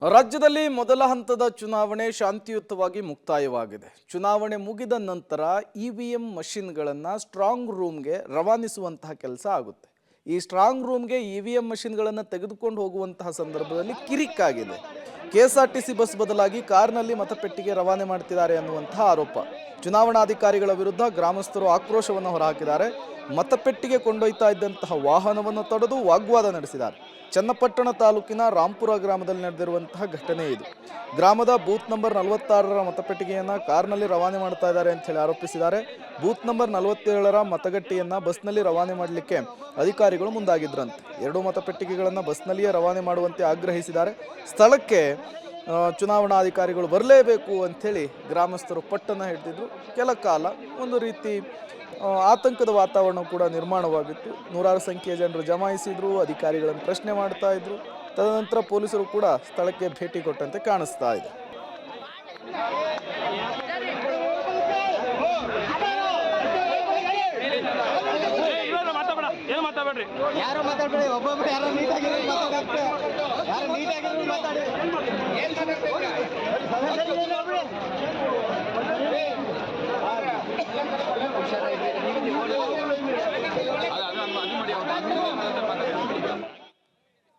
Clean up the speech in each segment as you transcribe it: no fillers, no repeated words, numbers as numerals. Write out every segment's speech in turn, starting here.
ರಾಜ್ಯದಲ್ಲಿ ಮೊದಲ ಹಂತದ ಚುನಾವಣೆ ಶಾಂತಿಯುತವಾಗಿ ಮುಕ್ತಾಯವಾಗಿದೆ. ಚುನಾವಣೆ ಮುಗಿದ ನಂತರ ಇವಿಎಂ ಮಷಿನ್ಗಳನ್ನು ಸ್ಟ್ರಾಂಗ್ ರೂಮ್ಗೆ ರವಾನಿಸುವಂತಹ ಕೆಲಸ ಆಗುತ್ತೆ. ಈ ಸ್ಟ್ರಾಂಗ್ ರೂಮ್ಗೆ ಇವಿಎಂ ಮಷಿನ್ಗಳನ್ನು ತೆಗೆದುಕೊಂಡು ಹೋಗುವಂತಹ ಸಂದರ್ಭದಲ್ಲಿ ಕಿರಿಕಾಗಿದೆ. ಕೆಎಸ್ಆರ್ಟಿಸಿ ಬಸ್ ಬದಲಾಗಿ ಕಾರ್ನಲ್ಲಿ ಮತಪೆಟ್ಟಿಗೆ ರವಾನೆ ಮಾಡ್ತಿದ್ದಾರೆ ಅನ್ನುವಂತಹ ಆರೋಪ. ಚುನಾವಣಾಧಿಕಾರಿಗಳ ವಿರುದ್ಧ ಗ್ರಾಮಸ್ಥರು ಆಕ್ರೋಶವನ್ನು ಹೊರಹಾಕಿದ್ದಾರೆ. ಮತಪೆಟ್ಟಿಗೆ ಕೊಂಡೊಯ್ತಾ ಇದ್ದಂತಹ ವಾಹನವನ್ನು ತಡೆದು ವಾಗ್ವಾದ ನಡೆಸಿದ್ದಾರೆ. ಚನ್ನಪಟ್ಟಣ ತಾಲೂಕಿನ ರಾಂಪುರ ಗ್ರಾಮದಲ್ಲಿ ನಡೆದಿರುವಂತಹ ಘಟನೆ ಇದು. ಗ್ರಾಮದ ಬೂತ್ ನಂಬರ್ 46ರ ಮತಪೆಟ್ಟಿಗೆಯನ್ನು ಕಾರ್ನಲ್ಲಿ ರವಾನೆ ಮಾಡ್ತಾ ಇದ್ದಾರೆ ಅಂತ ಹೇಳಿ ಆರೋಪಿಸಿದ್ದಾರೆ. ಬೂತ್ ನಂಬರ್ 47ರ ಮತಗಟ್ಟೆಯನ್ನು ಬಸ್ನಲ್ಲಿ ರವಾನೆ ಮಾಡಲಿಕ್ಕೆ ಅಧಿಕಾರಿಗಳು ಮುಂದಾಗಿದ್ರಂತೆ. ಎರಡು ಮತಪೆಟ್ಟಿಗೆಗಳನ್ನು ಬಸ್ನಲ್ಲಿಯೇ ರವಾನೆ ಮಾಡುವಂತೆ ಆಗ್ರಹಿಸಿದ್ದಾರೆ. ಸ್ಥಳಕ್ಕೆ ಚುನಾವಣಾಧಿಕಾರಿಗಳು ಬರಲೇಬೇಕು ಅಂಥೇಳಿ ಗ್ರಾಮಸ್ಥರು ಪಟ್ಟನ್ನು ಹಿಡಿದಿದ್ರು. ಕೆಲ ಕಾಲ ಒಂದು ರೀತಿ ಆತಂಕದ ವಾತಾವರಣ ಕೂಡ ನಿರ್ಮಾಣವಾಗಿತ್ತು. ನೂರಾರು ಸಂಖ್ಯೆಯ ಜನರು ಜಮಾಯಿಸಿದ್ರು, ಅಧಿಕಾರಿಗಳನ್ನು ಪ್ರಶ್ನೆ ಮಾಡ್ತಾ ಇದ್ರು. ತದನಂತರ ಪೊಲೀಸರು ಕೂಡ ಸ್ಥಳಕ್ಕೆ ಭೇಟಿ ಕೊಟ್ಟಂತೆ ಕಾಣಿಸ್ತಾ ಇದೆ. ಯಾರು ಮಾತಾಡ್ಬೇಡಿ, ಒಬ್ಬೊಬ್ರು ಯಾರು ನೀಟಾಗಿರೋ ಮಾತಾಡಿ.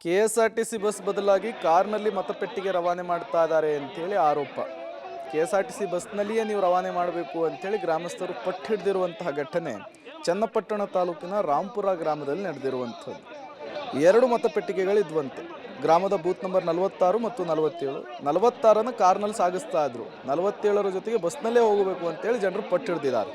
ಕೆಎಸ್ಆರ್ಟಿಸಿ ಬಸ್ ಬದಲಾಗಿ ಕಾರ್ನಲ್ಲಿ ಮತಪೆಟ್ಟಿಗೆ ರವಾನೆ ಮಾಡ್ತಾ ಇದ್ದಾರೆ ಅಂತೇಳಿ ಆರೋಪ. ಕೆಎಸ್ಆರ್ಟಿಸಿ ಬಸ್ನಲ್ಲಿಯೇ ನೀವು ರವಾನೆ ಮಾಡಬೇಕು ಅಂತೇಳಿ ಗ್ರಾಮಸ್ಥರು ಪಟ್ಟು ಹಿಡಿದಿರುವಂತಹ ಘಟನೆ ಚನ್ನಪಟ್ಟಣ ತಾಲೂಕಿನ ರಾಂಪುರ ಗ್ರಾಮದಲ್ಲಿ ನಡೆದಿರುವಂಥದ್ದು. ಎರಡು ಮತಪೆಟ್ಟಿಗೆಗಳಿದ್ವಂತೆ. ಗ್ರಾಮದ ಬೂತ್ ನಂಬರ್ 46 ಮತ್ತು 47. 46ನ್ನು ಕಾರ್ನಲ್ಲಿ ಸಾಗಿಸ್ತಾ ಇದ್ರು, 47ರ ಜೊತೆಗೆ ಬಸ್ನಲ್ಲೇ ಹೋಗಬೇಕು ಅಂತೇಳಿ ಜನರು ಪಟ್ಟು ಹಿಡಿದಿದ್ದಾರೆ.